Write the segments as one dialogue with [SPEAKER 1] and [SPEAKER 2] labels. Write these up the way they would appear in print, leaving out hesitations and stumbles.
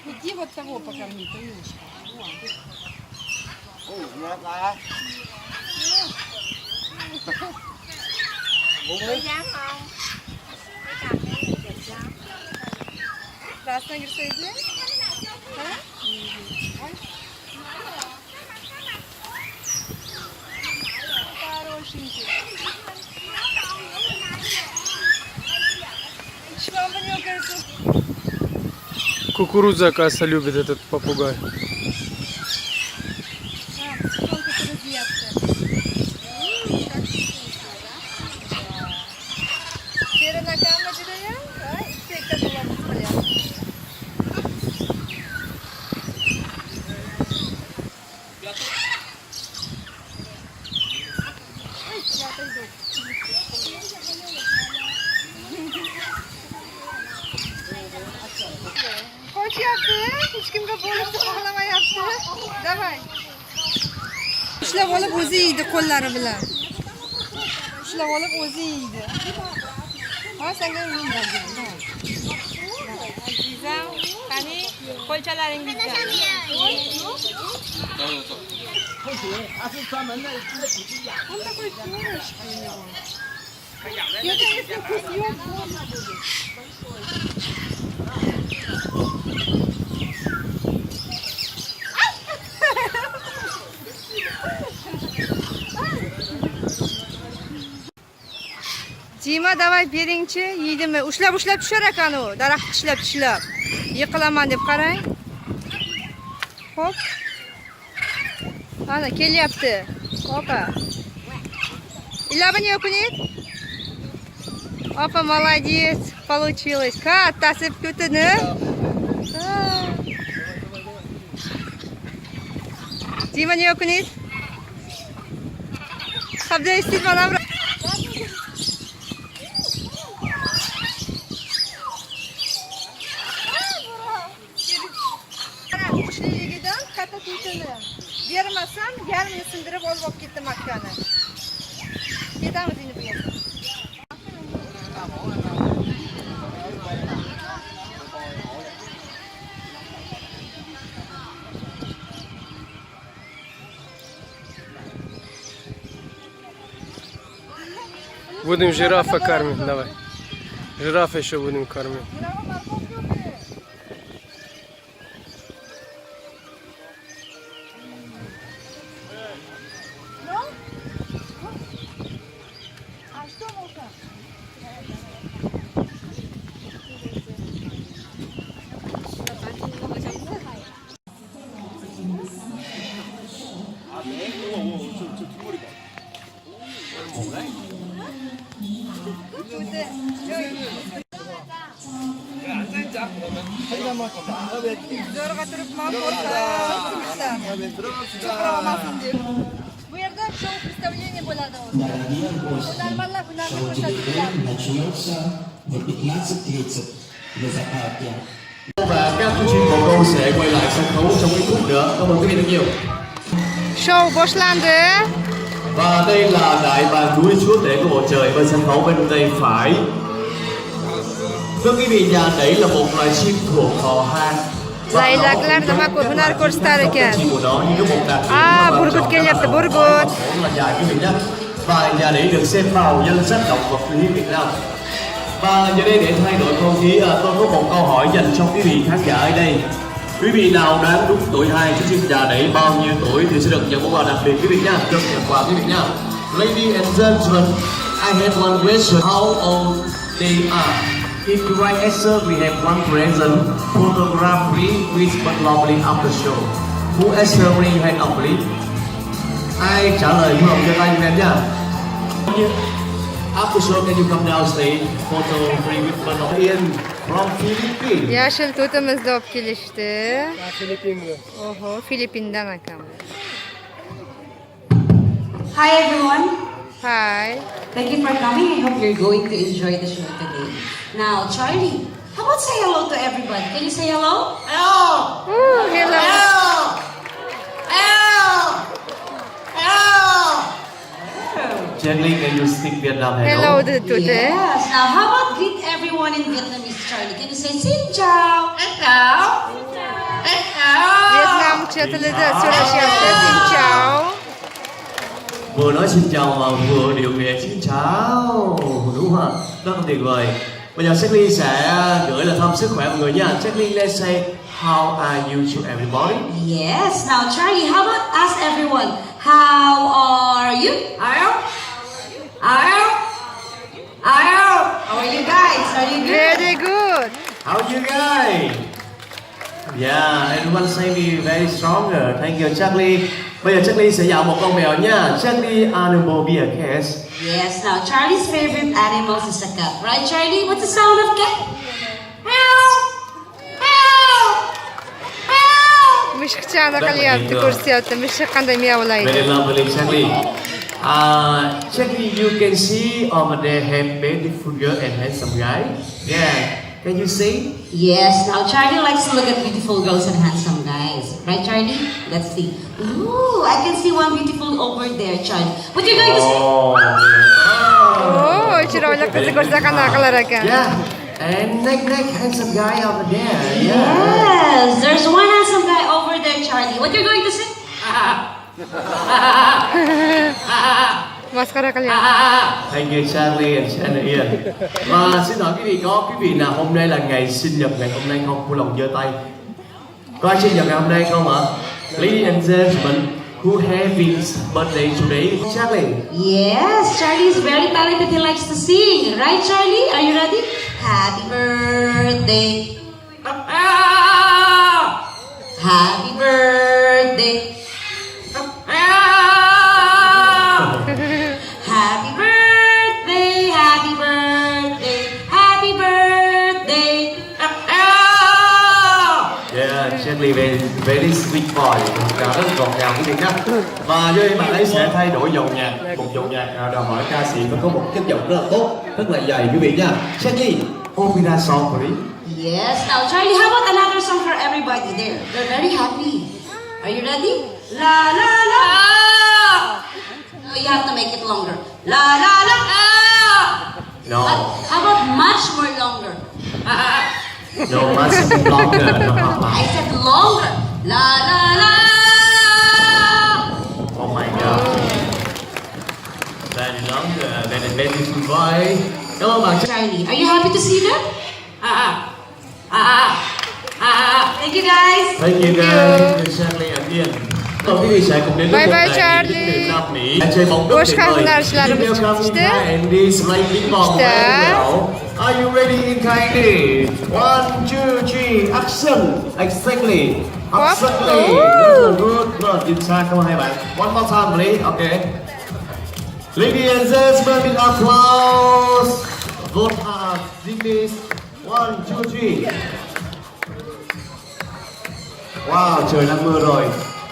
[SPEAKER 1] Иди вот того покорми, Танюшка. Красная герсейди? Хорошенький. Швабра не окажется.
[SPEAKER 2] Кукуруза, оказывается, любит этот попугай.
[SPEAKER 1] Koç yaptı. Hiç kimde bolup tıpaklama yaptı. Davay. Ushlab olib o'zi yeydi qo'llari bilan. Ushlab olib o'zi yeydi. Ha, senga men berdim. Azizam, qani qo'lchalaringizga. Bunda qo'yib ko'rish. Jima davay beringchi, yeydimi? Ushlab tushar ekan u, daraxt tishlab. Yiqilaman deb qarang. Xo'p. Ana kelyapti. Opa. Ilabini yo'qinit? Opa, молодец, получилось. Ката сыпкутыны. Дима не окунит? Хамда истирохат. Kushligidan kata tutini. Bermasam, yarmini sindirib olib ketdi makoni. Ketamiz endi bu yerga.
[SPEAKER 2] Будем жирафа кормить, давай. Жирафа еще будем кормить.
[SPEAKER 1] Zo'rg'a turibman, qo'rqib. Chiqarolmasin deb. Bu yerda show представление bo'ladi o'zi. Hunarmandlar hunarni ko'rsatadi.
[SPEAKER 3] Начнется в 15:30 на закате.
[SPEAKER 4] Và các chương trình của câu sẽ quay lại sân khấu trong ít phút nữa. Cảm ơn quý vị rất nhiều.
[SPEAKER 1] Show boshlandi.
[SPEAKER 4] Và đây là đại bàng núi chúa tể của bầu trời bên sân khấu bên tay phải. Thưa quý vị, nhà nẫy là một loài chim thuộc họ hang.
[SPEAKER 1] Laylaklar nima hunar ko'rsatar ekan. Burgut kelyapti, burgut.
[SPEAKER 4] Và nhà nẫy được xếp vào danh sách động vật quý hiếm Việt Nam. Và giờ đây để thay đổi không khí, tôi có một câu hỏi dành cho quý vị khán giả ở đây. Quý vị nào đoán đúng tuổi 2 cho chim nhà nẫy bao nhiêu tuổi thì sẽ được nhận món quà đặc biệt quý vị nha. Được nhận quà quý vị nha. Ladies and gentlemen, I have one question. How old they are? If you write answer, we have one present. Photograph free with but lovely after show. Who answer raise hand up please? Ai trả lời vui lòng cho tay em nha. After show, can you come down stage? Photo free with but lovely from Philippines.
[SPEAKER 1] Yashil tutimizni olib kelishdi.
[SPEAKER 2] Filippinga.
[SPEAKER 1] Oho, Filippindan ekan.
[SPEAKER 5] Hi everyone.
[SPEAKER 1] Hi.
[SPEAKER 5] Thank you for coming. I hope you're going to enjoy the show today. Now, Charlie, how about say hello to everybody? Can you say hello? Hello.
[SPEAKER 1] Hello.
[SPEAKER 4] Gently, can you speak Vietnam?
[SPEAKER 1] Hello to today.
[SPEAKER 5] Yes. Now, how about everyone in Vietnamese, Charlie. Can you say xin chào? Xin chào. Xin chào.
[SPEAKER 1] Vietnam uchratilidir. So'rashyapti. Xin chào.
[SPEAKER 4] Vừa nói xin chào mà vừa điều nghệ xin chào, đúng không ạ? Rất là tuyệt vời. Bây giờ Jacqueline sẽ gửi lời thăm sức khỏe mọi người nha. Jacqueline, let's say how are you to everybody?
[SPEAKER 5] Yes. Now, Charlie, how about ask everyone, how are you? Are you? Are you? Are you? How are you guys? Are you good?
[SPEAKER 1] Very good.
[SPEAKER 4] How are you guys? Yeah, everyone say me very stronger. Thank you, Jacqueline. Bây giờ Jacqueline sẽ dạo một con mèo nha. Jacqueline animal be a cat.
[SPEAKER 5] Yes. Now, Charlie's favorite animal is a cat, right, Charlie? What's the sound of cat? Meow. Meow. Meow.
[SPEAKER 1] Mushukchani qilyapti, ko'rsatyapti. Mushuk qanday miyovlaydi.
[SPEAKER 4] Very lovely, Jacqueline. Jacqueline, you can see over there have beautiful girl and handsome guy. Yeah. Can you see?
[SPEAKER 5] Yes, now Charlie likes to look at beautiful girls and handsome guys. Right, Charlie? Let's see. Ooh, I can see one beautiful over there, Charlie. What are you going to say?
[SPEAKER 1] Oh, chiroyli qizni ko'rsa qanaqa qilar ekan.
[SPEAKER 4] Yeah. And next handsome guy over there. Yeah.
[SPEAKER 5] Yes, there's one handsome guy over there, Charlie. What are you going to say?
[SPEAKER 1] Mascara qilyapti.
[SPEAKER 4] Thank you, Charlie and Ian. Và xin hỏi quý vị, có quý vị nào hôm nay là ngày sinh nhật ngày hôm nay không? Vui lòng giơ tay. Có ai sinh nhật ngày hôm nay không ạ? Ladies and gentlemen, who having birthday today? Charlie.
[SPEAKER 5] Yes, Charlie is very talented. He likes to sing. Right, Charlie? Are you ready? Happy birthday. Happy birthday. Happy birthday, happy birthday, happy birthday.
[SPEAKER 4] Yeah, Charlie very sweet boy. Rất ngọt ngào quý vị nhé. Và với bạn ấy sẽ thay đổi giọng nhạc, một giọng nhạc đòi hỏi ca sĩ phải có một chất giọng rất là tốt, rất là dày quý vị nha. Charlie, opera song for you.
[SPEAKER 5] Yes, now Charlie, how about another song for everybody there? They're very happy. Are you ready? La la la. No, you have to make it longer. La la la.
[SPEAKER 4] No.
[SPEAKER 5] How about much more longer?
[SPEAKER 4] No, much longer.
[SPEAKER 5] I said longer. La la la.
[SPEAKER 4] Oh my God. Very longer, very beautiful boy. Come on, bạn.
[SPEAKER 5] Charlie, are you happy to see them? Thank you guys.
[SPEAKER 4] Thank you guys. Charlie again. Quý vị sẽ cùng đến với
[SPEAKER 1] Bye
[SPEAKER 4] một
[SPEAKER 1] bye,
[SPEAKER 4] đại
[SPEAKER 1] Charlie.
[SPEAKER 4] diện Nam Mỹ chơi bóng rất tuyệt vời. Tiếp theo Camila and this lightning ball. Are you ready in Kaidi? 1, 2, 3, action! Exactly. Exactly. Rất là good. Rất là chính xác. Cảm ơn hai bạn. One more time, please. Okay. Ladies and gentlemen, big applause. Vote hard. This 1, 2, 3. Wow, trời đang mưa rồi.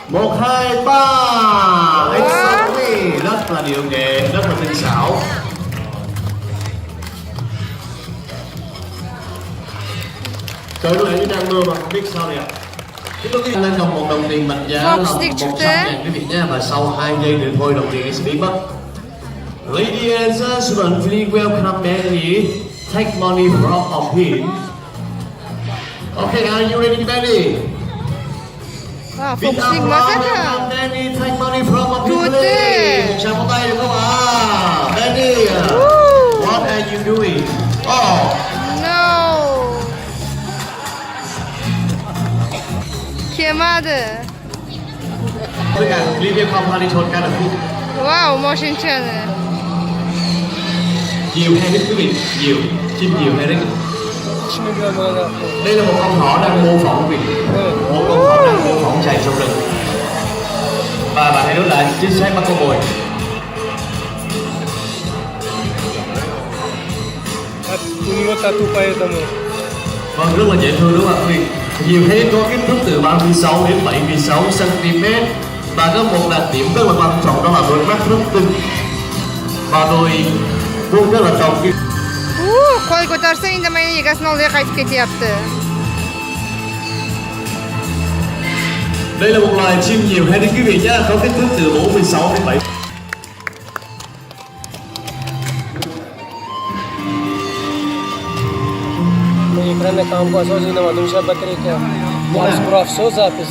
[SPEAKER 4] 1, 2, 3. Exactly. Rất là điệu nghệ, rất là tinh xảo. Trời lúc nãy như đang mưa mà không biết sao vậy ạ. Chúng tôi lên đồng 1 đồng tiền mệnh giá là 100.000 quý vị nha. Và sau 2 giây nữa thôi đồng tiền ấy sẽ biến mất. Ladies and gentlemen, please welcome Manny. Take money from him. Okay, are you ready, Manny?
[SPEAKER 1] Wow, focusing quá thật.
[SPEAKER 4] Manny, take money from him.
[SPEAKER 1] Tuti.
[SPEAKER 4] Một tràng pháo tay được không ạ? Manny, what are you doing? Oh.
[SPEAKER 1] No. Kelmadi.
[SPEAKER 4] Với cả Livia không hay đi thôn cả là phút.
[SPEAKER 1] Wow, moshinchani.
[SPEAKER 4] Diều hay đích quý vị, diều, chim diều hay đích. Đây là một con thỏ đang mô phỏng quý vị. Một con thỏ đang mô phỏng chạy trong rừng. Và bạn hãy nói lại chính xác bắt con mồi. Vâng, rất là dễ thương đúng không quý vị? Diều hay có kích thước từ 36 đến 76 cm. Và có một đặc điểm rất là quan trọng đó là đôi mắt rất tinh. Và đôi vuông rất là tròn.
[SPEAKER 1] Qo'l ko'tarsa indamay egasini oldiga qaytib ketyapti.
[SPEAKER 4] Đây là một loài chim diều hay đấy quý vị nhá, có kích thước từ 46 đến 7.
[SPEAKER 2] охрана кампа созина мадумша бакрика. Мас профсо запис.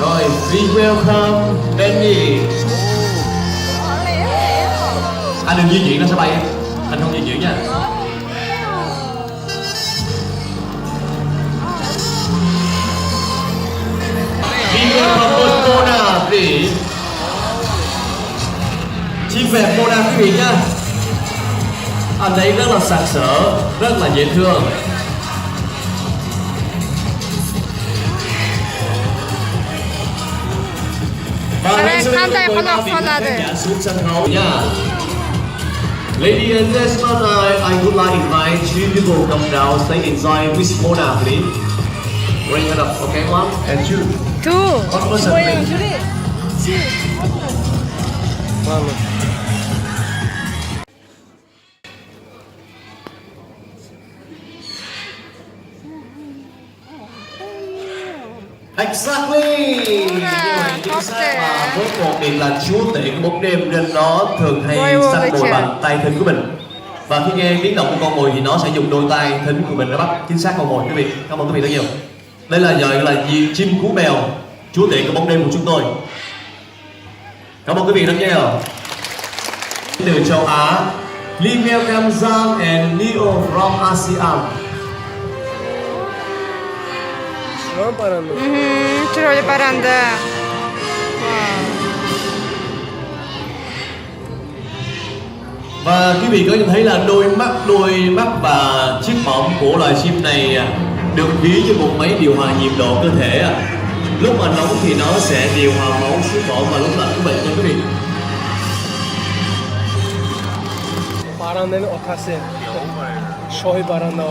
[SPEAKER 4] Rồi, please welcome Danny. Anh đừng di chuyển, nó sẽ bay em. Anh không di chuyển nha. Please welcome Mona, please. Chim vẹt Mona quý vị nha. Anh ấy rất là sặc sỡ, rất là dễ thương.
[SPEAKER 1] Qanday quloq soladi?
[SPEAKER 4] Ladies and gentlemen, I would like to invite two people come down, stay inside with Mona, please. Bring it up, okay, one and two.
[SPEAKER 1] Two.
[SPEAKER 4] One person, please.
[SPEAKER 2] Mama.
[SPEAKER 4] Exactly. Chính xác và với một điểm là chúa tể của bóng đêm nên nó thường hay săn mồi bằng tay thính của mình. Và khi nghe tiếng động của con mồi thì nó sẽ dùng đôi tay thính của mình để bắt chính xác con mồi quý vị. Cảm ơn quý vị rất nhiều. Đây là gọi là chim cú mèo, chúa tể của bóng đêm của chúng tôi. Cảm ơn quý vị rất nhiều. Từ châu Á, Limel Kamzan and Leo from ASEAN.
[SPEAKER 1] Chiroyli parranda.
[SPEAKER 4] Và quý vị có nhìn thấy là đôi mắt và chiếc mõm của loài chim này được ví như một máy điều hòa nhiệt độ cơ thể. Lúc mà nóng thì nó sẽ điều hòa máu xuống phổi và lúc lạnh cũng vậy nha quý vị.
[SPEAKER 2] Parandanın okası. Shohi paranda.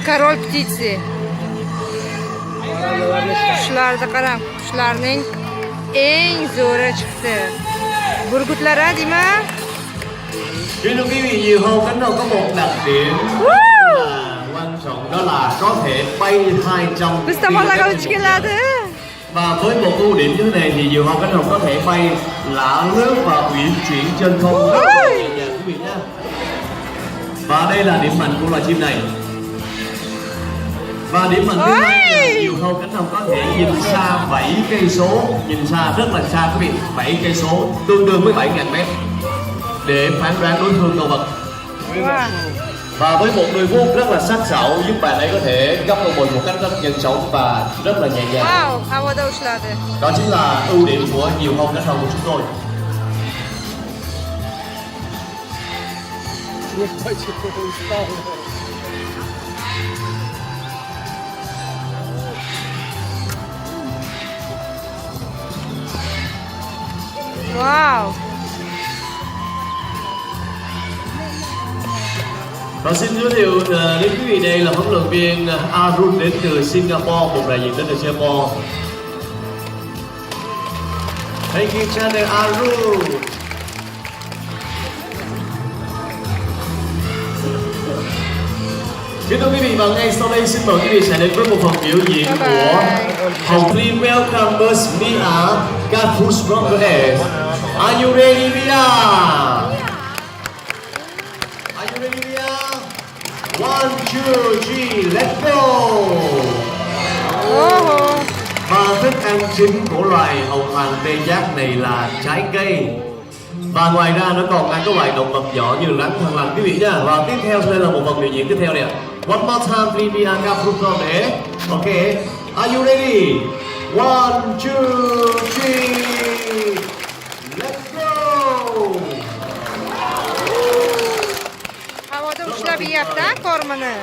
[SPEAKER 1] Korol птицы. Qushlarni qarang, qushlarning eng zo'ri chiqdi. Burgutlar a deymi?
[SPEAKER 4] Kính thưa quý vị, diều hâu cánh hâu có một đặc điểm là quan trọng, đó là có thể bay 200
[SPEAKER 1] Biz tomonlarga uchib keladi.
[SPEAKER 4] Và với một ưu điểm như thế này thì diều hâu cánh hồng có thể bay lả lướt và uyển chuyển trên không rất là nhẹ nhàng quý vị nhé. Và đây là điểm mạnh của loài chim này. Và điểm mạnh thứ hai là diều hâu cánh hồng có thể nhìn xa 7 cây số, nhìn xa rất là xa quý vị, 7 cây số tương đương với 7.000 mét để phán đoán đối phương cầu vật. Và với một đôi vuốt rất là sắc sảo giúp bạn ấy có thể gắp con mồi một cách rất nhanh chóng và rất là nhẹ nhàng.
[SPEAKER 1] Wow, havada ushladi.
[SPEAKER 4] Đó chính là ưu điểm của diều hâu cánh hồng của chúng tôi.
[SPEAKER 1] Wow.
[SPEAKER 4] Và xin giới thiệu đến quý vị, đây là huấn luyện viên Arun đến từ Singapore, một đại diện đến từ Singapore. Thank you, Channel Arun. Kính thưa quý vị, và ngay sau đây xin mời quý vị sẽ đến với một phần biểu diễn của Hồng. Please welcome us, Mia Gatus from the air. Are you ready, Mia? Are you ready, Mia? 1, 2, 3, let's go! Và thức ăn chính của loài hồng hoàng tê giác này là trái cây. Và ngoài ra nó còn ăn các loài động vật nhỏ như rắn, thằn lằn quý vị nha. Và tiếp theo sẽ là một phần biểu diễn tiếp theo nè. One more time, please, Mia Gatus from the air. Okay, are you ready? 1, 2, 3, let's go!
[SPEAKER 1] Havada ushlab yeyapti kormini.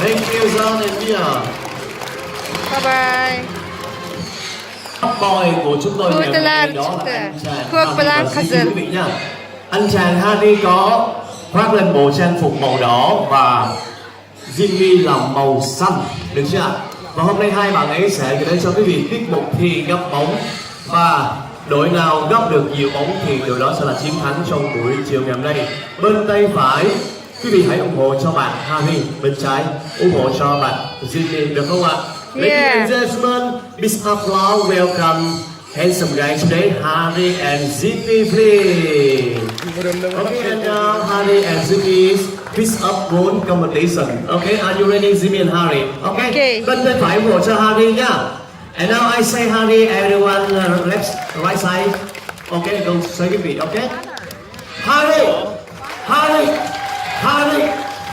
[SPEAKER 4] Thank you, Zan and Mia.
[SPEAKER 1] Bye bye.
[SPEAKER 4] Boy của chúng tôi ngày hôm nay đó là anh chàng quý vị nha. Anh chàng Harry có khoác lên bộ trang phục màu đỏ và Jimmy là màu xanh, được chưa? Và hôm nay hai bạn ấy sẽ gửi đến cho quý vị tiết mục thi gấp bóng, và đội nào gấp được nhiều bóng thì đội đó sẽ là chiến thắng trong buổi chiều ngày hôm nay. Bên tay phải quý vị hãy ủng hộ cho bạn Harry, bên trái ủng hộ cho bạn Jimmy, được không ạ? Ladies and gentlemen, big applause, welcome handsome guys today, Harry and Jimmy, please. Okay, and Harry and Jimmy's piece up bone competition. Okay, are you ready, Jimmy and Harry? Okay.
[SPEAKER 1] Okay.
[SPEAKER 4] Bên tay phải ủng hộ cho Harry nha. And now I say Harry, everyone left, right side. Okay, go say cái vị. Okay. Harry, Harry, Harry,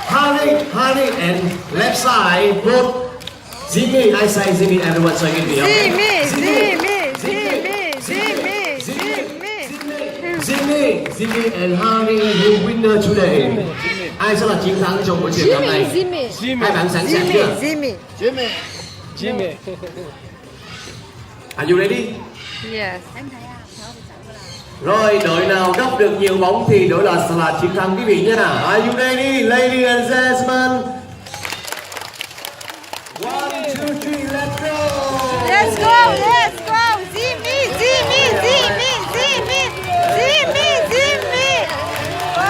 [SPEAKER 4] Harry, Harry, and left side both. Jimmy, I say Jimmy, everyone say cái vị. Okay. Jimmy and Harry will winner today. Ai sẽ là chiến thắng trong buổi triển lãm này? Hai bạn sẵn sàng chưa?
[SPEAKER 2] Jimmy.
[SPEAKER 4] Are you ready?
[SPEAKER 1] Yes.
[SPEAKER 4] Rồi, đội nào gấp được nhiều bóng thì đội là sẽ là chiến thắng quý vị nhé nào. Are you ready, ladies and gentlemen? 1, 2, 3, let's go!
[SPEAKER 1] Let's go, let's go. Jimmy, Jimmy, Jimmy, Jimmy, Jimmy, Jimmy. Wow.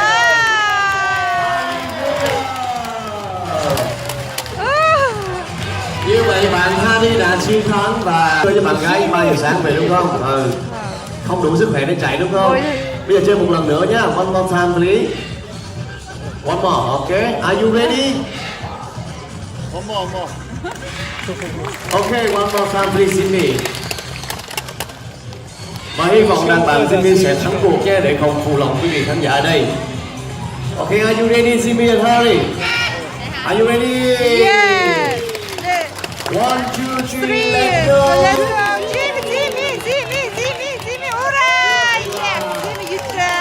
[SPEAKER 4] Như vậy bạn Harry đã chiến thắng và chơi cho bạn gái 3 giờ sáng về đúng không? Không đủ sức khỏe để chạy đúng không? Bây giờ chơi một lần nữa nhá. One more time please. One more, okay? Are you ready?
[SPEAKER 2] One more.
[SPEAKER 4] Okay, one more time please Jimmy. Và hy vọng rằng bạn Jimmy sẽ thắng cuộc nhé để không phụ lòng quý vị khán giả ở đây. Okay, are you ready Jimmy and Harry? Are you ready?
[SPEAKER 1] Yes.
[SPEAKER 4] 1, 2, 3,
[SPEAKER 1] 3.
[SPEAKER 4] let's go!
[SPEAKER 1] Let's go. Jimmy. Ура! Yes. Jimmy yutdi.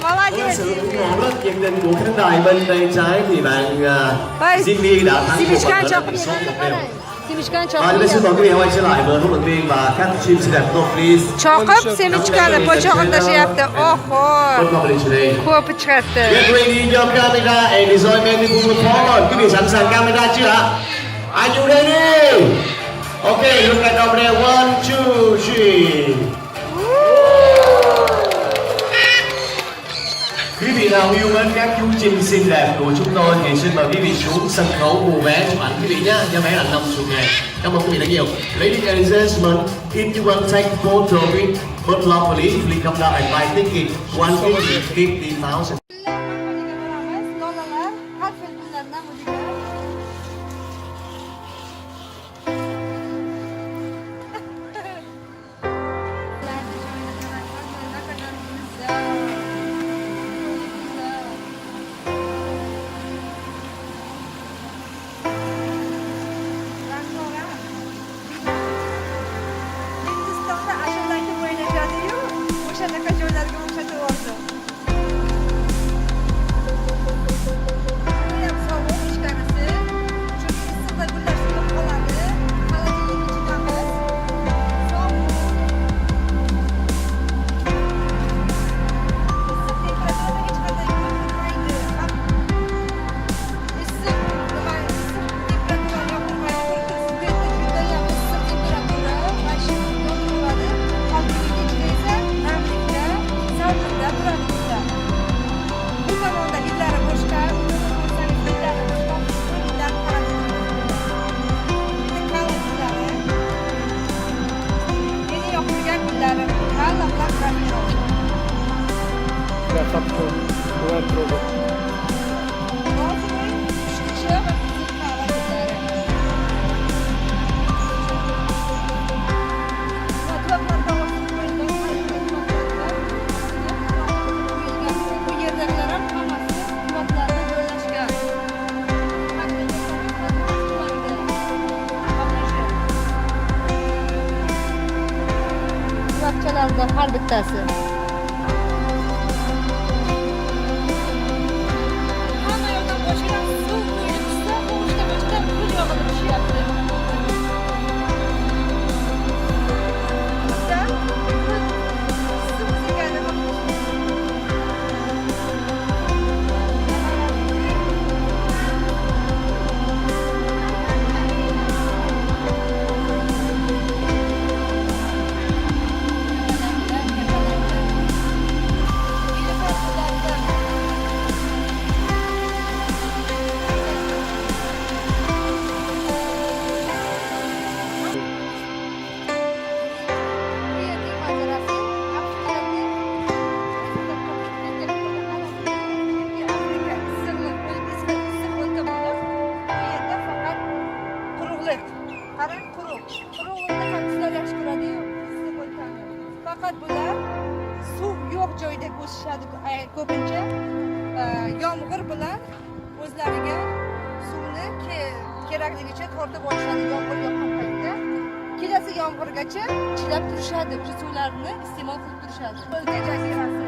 [SPEAKER 1] Молодец.
[SPEAKER 4] Sự ủng hộ rất nhiệt tình của khán đài bên tay trái thì bạn Jimmy đã thắng cuộc và đã bị số 1-0. Bây giờ xin mời quý vị quay trở lại với huấn luyện viên và các team xinh đẹp tốt please.
[SPEAKER 1] Choqib semichkani pochog'ini tashlayapti. Oho. Ko'pi chiqardi.
[SPEAKER 4] Get ready your camera and enjoy many people forward. Quý vị sẵn sàng camera chưa ạ? Are you ready? Okay, look at over there. 1, 2, 3. Quý vị nào yêu mến các chú chim xinh đẹp của chúng tôi thì xin mời quý vị xuống sân khấu mua vé chụp ảnh quý vị nhé. Giá vé là 5 triệu ngàn. Cảm ơn quý vị đã nhiều. Ladies and gentlemen, if you want to take photo with both lovely, please come down and buy ticket. One ticket, 50,000.
[SPEAKER 1] Har bittasi. Hamma yoqdan boshqa suv quyilib tushsa, qo'shda boshqa bir yog'ida tushyapti. joyda o'sishadi. Ko'pincha yomg'ir bilan o'zlariga suvni kerakligicha tortib olishadi yomg'ir yoqqan paytda. Kelasi yomg'irgacha chidab turishadi, o'sha suvlarni iste'mol qilib turishadi. O'lka jazirasi.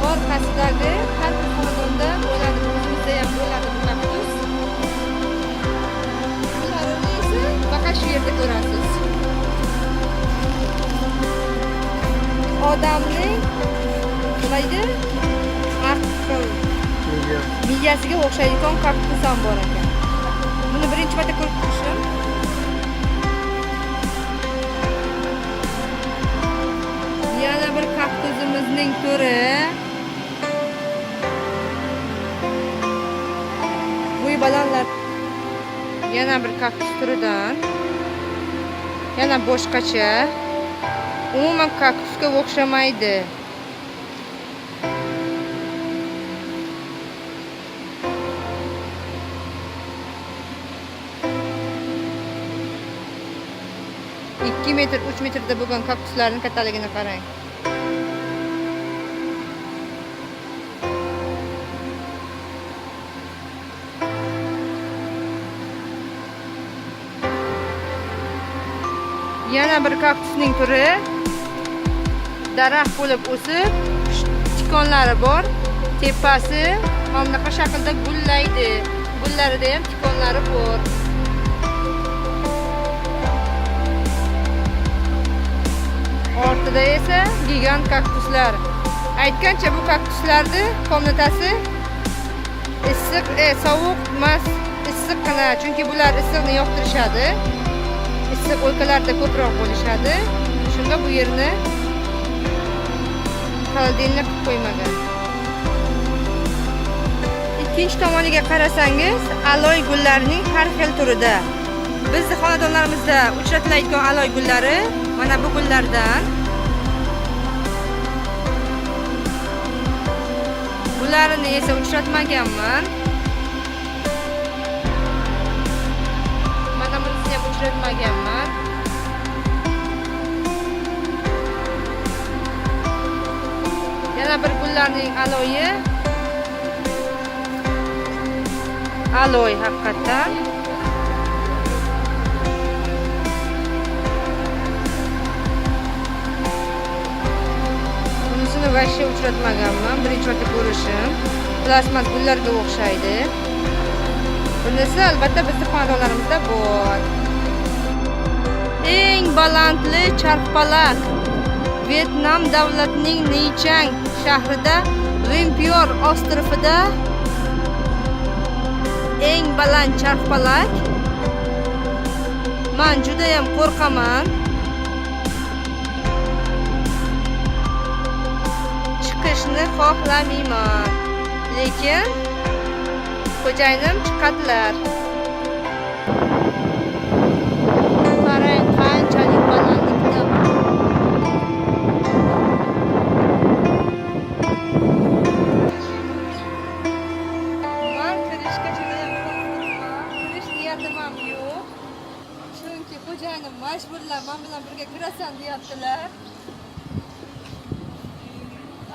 [SPEAKER 1] Orqasidagi har bir xonadonda bo'ladi, o'zimizda ham bo'ladi bu kaktus. Ularni esa faqat shu yerda ko'rasiz. Odamning nimaydi? Aql miyasiga o'xshaydigan kaktus ham bor ekan. Buni birinchi marta ko'rib turishim. Yana bir kaktusimizning turi. Balanlar yana bir kaktus turidan, yana boshqacha, umuman kaktusga o'xshamaydi. Ikki metr, 3 metrda bo'lgan kaktuslarning kattaligini qarang. Yana bir kaktusning turi daraxt bo'lib o'sib, tikonlari bor. Tepasi mana bunaqa shaklda gullaydi. Gullarida ham tikonlari bor. Ortida esa gigant kaktuslar. Aytgancha bu kaktuslarni komnatasi issiq, sovuq emas, issiqqina, chunki bular issiqni yoqtirishadi. Issiq o'lkalarda ko'proq bo'lishadi. Shunda bu yerni xolodilnik qilib qo'ymagan. Ikkinchi tomoniga qarasangiz, aloy gullarining har xil turida. Bizning xonadonlarimizda uchratiladigan aloy gullari mana bu gullardan. Bularni esa uchratmaganman. Mana bunisini ham uchratmaganman. Yana bir gullarning aloyi. Aloy haqiqatan. Bunisini vashsha uchratmaganman. Birinchi marta ko'rishim. Plasmas gullarga o'xshaydi. Bunisi albatta bizning xonadonlarimizda bor. Eng balandli charxpalak Vyetnam davlatining Nichang shahrida Vimpior ostrovida eng baland charxpalak. Men juda ham qo'rqaman. Chiqishni xohlamayman. Lekin xo'jayinim chiqadilar. Qarang, qanchalik balandlikda.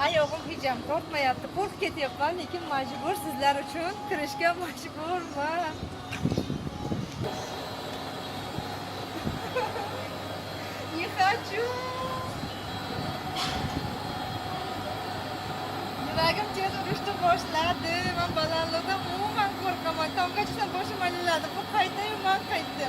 [SPEAKER 1] Ayog'im hijam tortmayapti. Qo'rqib ketyapman, lekin majbur sizlar uchun kirishga majburman. Не хочу. Yuragim tez urishni boshladi. Men balandlikdan umuman qo'rqaman. Tomgacha boshim aylanadi. Bu qaytayu men qaytdi.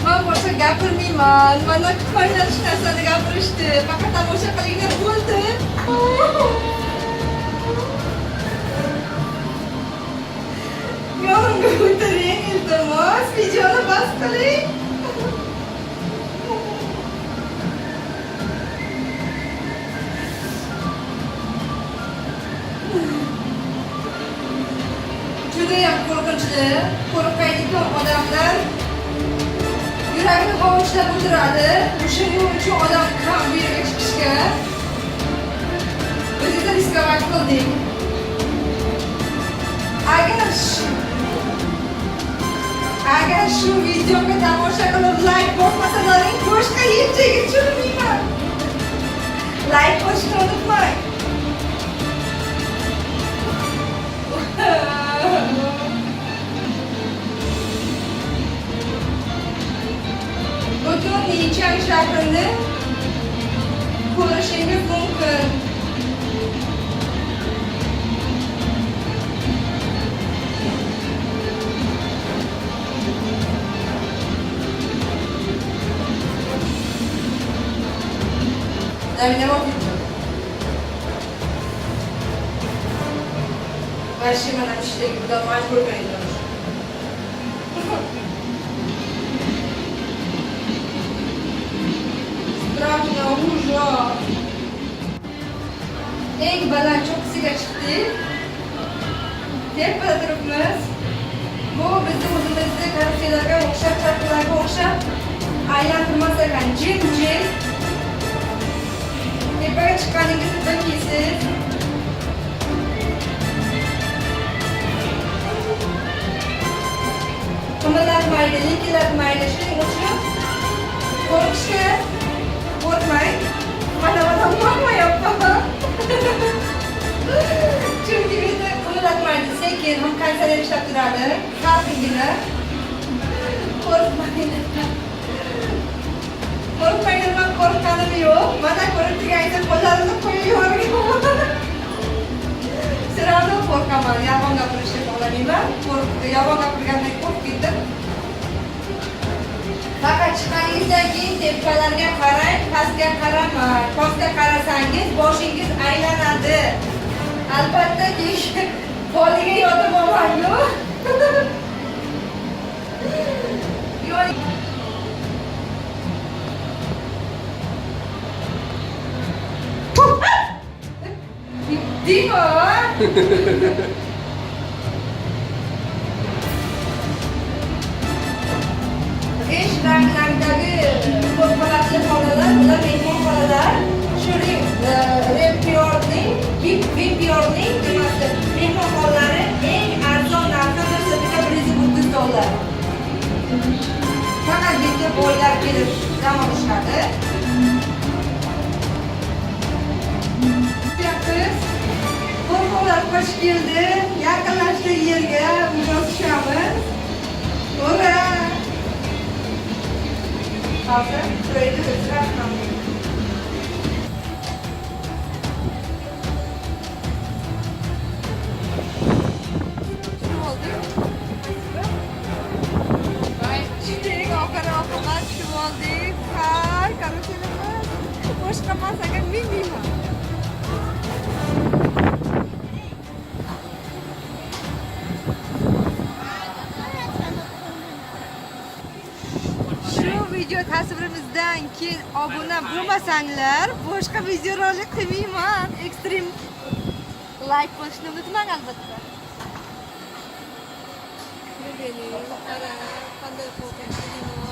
[SPEAKER 1] Men boshqa gapirmayman. Mana qo'ylash narsani gapirishdi. Faqat tomosha qilinglar bo'ldi. Yonimga o'tiring, iltimos. Videoni bas qiling. Judayam qo'rqinchli, qo'rqmaydigan odamlar yuragini hovuchlab o'tiradi. Shuning uchun odam ham bu yerga chiqishga o'zingizni riskovat qilding. Agar shu videoga tomosha qilib like bosmasalaring, boshqa yerchaga tushirmayman. Like bosishni unutmang. Butun Nichang shahrini ko'rishingiz mumkin. Nima bo'ldi? Вообще mana ishlarga juda majbur qilindim. Strachno, ужас. Eng baland cho'qqisiga chiqdik. Tepada turibmiz. Bu bizni o'zimizni karusellarga o'xshab, charxlarga o'xshab aylantirmas ekan. Jim. Tepaga chiqqaningizni bilmaysiz. Qimirlatmaydi, likillatmaydi. Shuning uchun qo'rqishga qo'rqmang. Mana qo'rqmayapman. Chunki bizni qimirlatmaydi. Sekin ham qaysidir ishlab turadi. Xalqingina qo'rqmaydi. Qo'rqmayman, qo'rqqanim yo'q. Mana ko'rib turganingiz qo'llarimni qo'yib yuborgan. Sirani qo'rqaman. Yolg'on gapirishga xohlamayman. Yolg'on gapirgandan qo'rqib ketdim. Faqat chiqqaningizdan keyin tepalarga qarang, pastga qaramang. Pastga qarasangiz boshingiz aylanadi. Albatta keyin poliga yotib olmang-ku. Dimo. Ish ranglardagi ko'p qavatli xonalar, bular mehmon xonalar. Shuning Vinpreldagining, mehmon xonalari eng arzon narxi $1.900. Faqat bitta boylar kelib dam olishadi. Qo'rquvlar qo'sh keldi, yaqinlashdi yerga, unga tushamiz. Ura! Hozir joyida o'tiramiz. Boshqa masaga minmayman. Shu video tasvirimizdan keyin obuna bo'lmasanglar, boshqa videorolik qilmayman. Ekstrem like bosishni unutmang albatta. Qanday qo'rqinchli